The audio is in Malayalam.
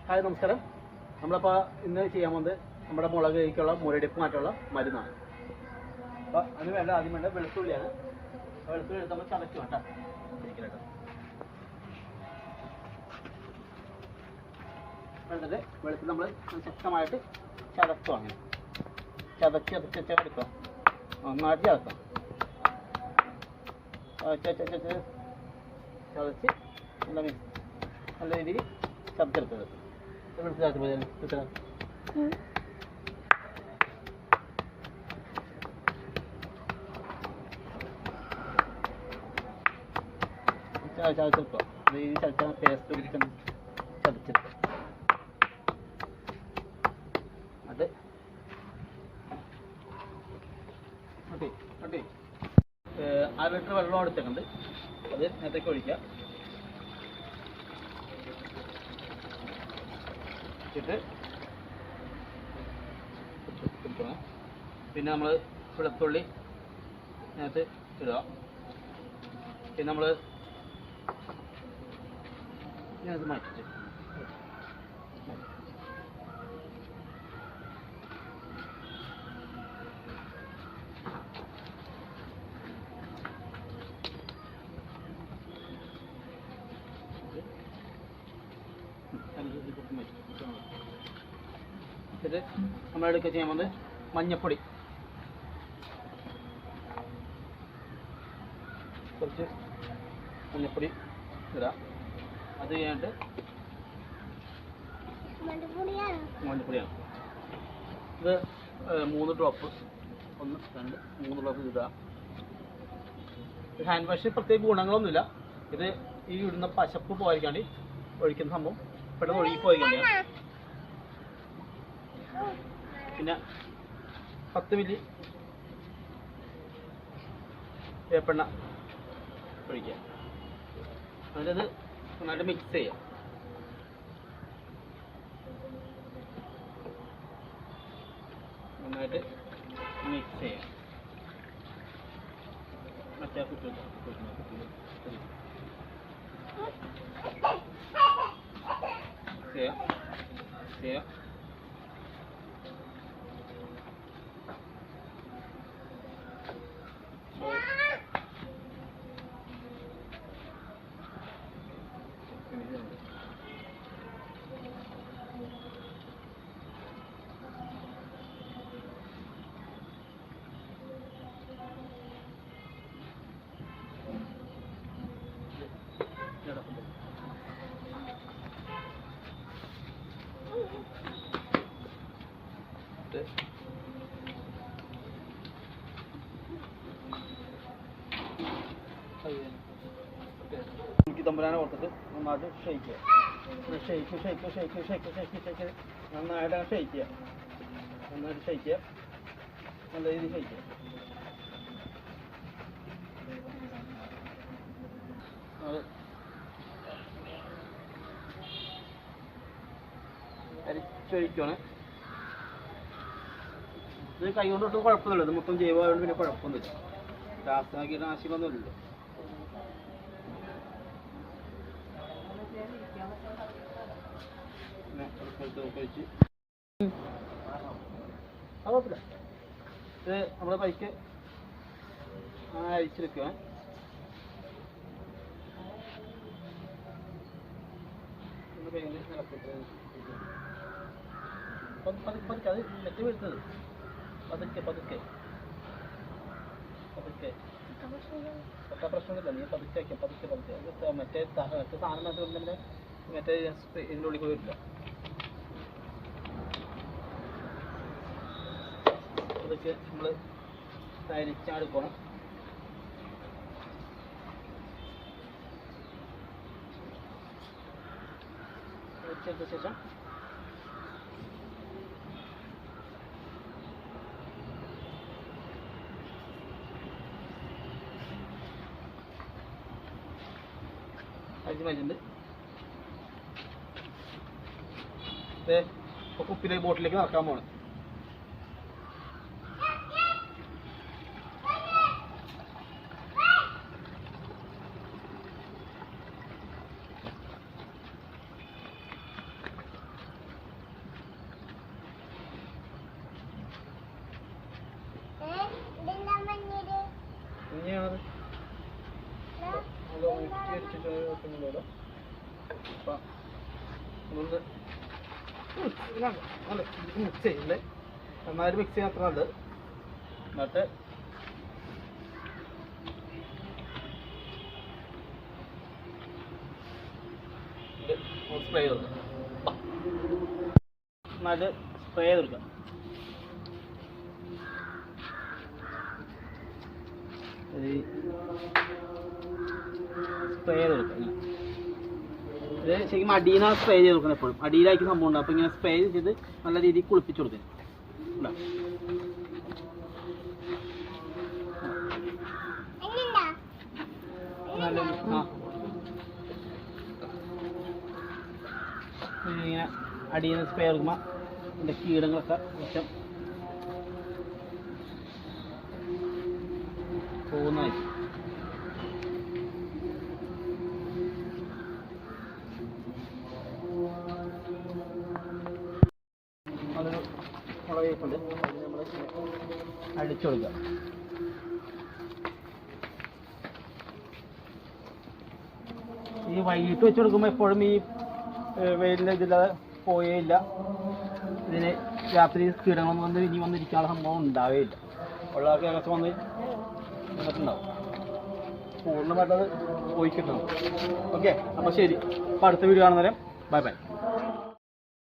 ഹായ് നമസ്കാരം. നമ്മളപ്പോൾ ഇന്ന് ചെയ്യാൻ പോകുന്നത് നമ്മുടെ മുളക് കഴിക്കുള്ള മുരടിപ്പ് മാറ്റമുള്ള മരുന്നാണ്. അപ്പോൾ അതിന് വേണ്ട ആദ്യം വേണ്ട വെളുത്തുള്ളിയാണ്. വെളുത്തുള്ളി എടുത്ത് നമ്മൾ ചതയ്ക്കും കേട്ടോ. വേണ്ടത് വെളുത്തുള്ളി നമ്മൾ ശക്തമായിട്ട് ചതക്കും. അങ്ങനെ ചതച്ച് എടുക്കുക, നന്നായിട്ട് ചതക്കാം. ചതച്ച് നല്ല രീതിയിൽ ചതച്ചെടുത്തത് ചതച്ചെടുക്കുക. രീതിയിൽ ചതച്ച പേസ്റ്റ് ചതച്ചെടുക്കുക. അത് ഓക്കെ 1/2 ലിറ്റർ വെള്ളം എടുത്തേക്കുണ്ട്. അത് നേരത്തേക്ക് ഒഴിക്കുക. ഇട്ട് പിന്നെ നമ്മൾ വെളുത്തുള്ളി അതിനകത്ത് ഇടുക. പിന്നെ നമ്മൾ ഇതിനകത്ത് മാറ്റിട്ട് ഇത് നമ്മളെടുക്കുക ചെയ്യാൻ പോകുന്നത് മഞ്ഞപ്പൊടി, കുറച്ച് മഞ്ഞപ്പൊടി ഇടാം. അത് കഴിഞ്ഞിട്ട് മഞ്ഞപ്പൊടിയാണ് ഇത് 3 ഡ്രോപ്പ്, 1 2 3 ഡ്രോപ്പ് ഇടുക. ഹാൻഡ് വാഷ് പ്രത്യേക ഗുണങ്ങളൊന്നുമില്ല. ഇത് ഈ ഇടുന്ന പശപ്പ് പോയിരിക്കാണ്ട് ഒഴിക്കുന്ന സംഭവം പെട്ടെന്ന് ഒഴുകി പോയിരിക്കാണ്ട്. പിന്നെ 10 മില്ലി വേപ്പെണ്ണ ഒഴിക്കുക. അതിനത് നന്നായിട്ട് മിക്സ് ചെയ്യുക. നന്നായിട്ട് മിക്സ് ചെയ്യുക. മറ്റേ കുട്ടി ചെയ്യാം. തമ്പുരാനെ കൊടുത്തിട്ട് നന്നായിട്ട് ഷെയ്ക്ക് നന്നായിട്ട് ഷെയ്ക്ക് ചെയ്യുക. നന്നായിട്ട് ഷെയ്ക്ക് ചെയ്യുക. നല്ല രീതിയിൽ ഷെയ്ക്ക് ചെയ്യുക. അത് അരിച്ചൊഴിക്കുകയാണ്. ഇത് കൈ കൊണ്ട് ഒട്ടും കുഴപ്പമൊന്നുമില്ല. ഇത് മൊത്തം ജൈവമായതുകൊണ്ട് പിന്നെ കുഴപ്പമൊന്നുമില്ല. കീടനാശികളൊന്നുമില്ലല്ലോ. കഴിച്ച് കുഴപ്പമില്ല. ഇത് നമ്മുടെ പൈക്ക് അരിച്ചെടുക്കുക. പതുക്കെ അത് നെറ്റ് വീഴ്ത്തത്. പതുക്കെ പ്രശ്നമില്ല. നീ പതുക്കെ മറ്റേ സാധനം മറ്റേ ഇതിൻ്റെ ഉള്ളിൽ കൂടി വരില്ല. അതൊക്കെ നമ്മൾ അരിച്ചെടുക്കണം. അരിച്ചെടുത്ത ശേഷം അരിച്ച് മാറ്റിട്ടുണ്ട്. ഇപ്പോൾ കുപ്പിയിലെ ബോട്ടിലേക്ക് നടക്കാൻ പോകണം. അപ്പം ഒന്ന് മിക്സ് ചെയ്യുന്നുണ്ട്. നന്നായിട്ട് മിക്സ് ചെയ്യാൻ അത്ര നല്ലത്. എന്നിട്ട് സ്പ്രേ ചെയ്ത് കൊടുക്കാം. നന്നായിട്ട് സ്പ്രേ ചെയ്ത് കൊടുക്കാം. സ്പ്രേ ചെയ്ത് കൊടുക്കാം. ഇത് ശരിക്കും അടിയിലാണ് സ്പ്രേ ചെയ്ത് കൊടുക്കുന്നത്. എപ്പോഴും അടിയിലായിരിക്കും സംഭവം ഉണ്ട്. അപ്പോൾ ഇങ്ങനെ സ്പ്രേ ചെയ്ത് നല്ല രീതിയിൽ കുളിപ്പിച്ച് കൊടുക്കുക. ഇങ്ങനെ അടിയിൽ നിന്ന് സ്പ്രേ കൊടുക്കുമ്പോൾ അതിൻ്റെ കീടങ്ങളൊക്കെ കുറച്ചും പോകുന്നതായിരിക്കും. അതൊരു മുളക് ഉണ്ട്, നമ്മൾ അടിച്ചു കൊടുക്കുക. ഈ വൈകിട്ട് വെച്ച് കൊടുക്കുമ്പോൾ എപ്പോഴും ഈ വെയിലിൻ്റെ ഇതില്ലാതെ പോയേയില്ല. ഇതിന് രാത്രി കീടങ്ങളൊന്നും വന്ന് ഇനി വന്നിരിക്കാനുള്ള സംഭവം ഉണ്ടാവുകയില്ല. ഉള്ളതൊക്കെ ഏകദേശം വന്ന് വന്നിട്ടുണ്ടാവും. പൂർണ്ണമായിട്ടത് പോയിക്കിട്ടുണ്ടാവും. ഓക്കെ, അപ്പോൾ ശരി. അപ്പോൾ അടുത്ത വീഡിയോ കാണുന്നവരെ ബൈ ബൈ.